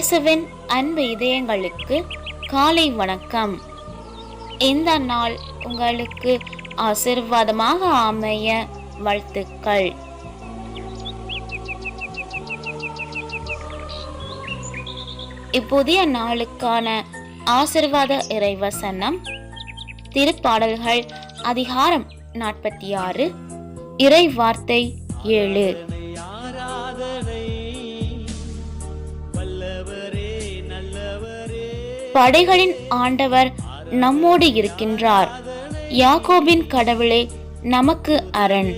இயேசுவின் அன்பு இதயங்களுக்கு காலை வணக்கம். இந்த நாள் உங்களுக்கு ஆசீர்வாதமாக அமைய வாழ்த்துக்கள். இப்புதிய நாளுக்கான ஆசீர்வாத இறைவசனம் திருப்பாடல்கள் அதிகாரம் 46 இறை வார்த்தை 7. படைகளின் ஆண்டவர் நம்மோடு இருக்கின்றார். யாக்கோபின் கடவுளே நமக்கு அரண்.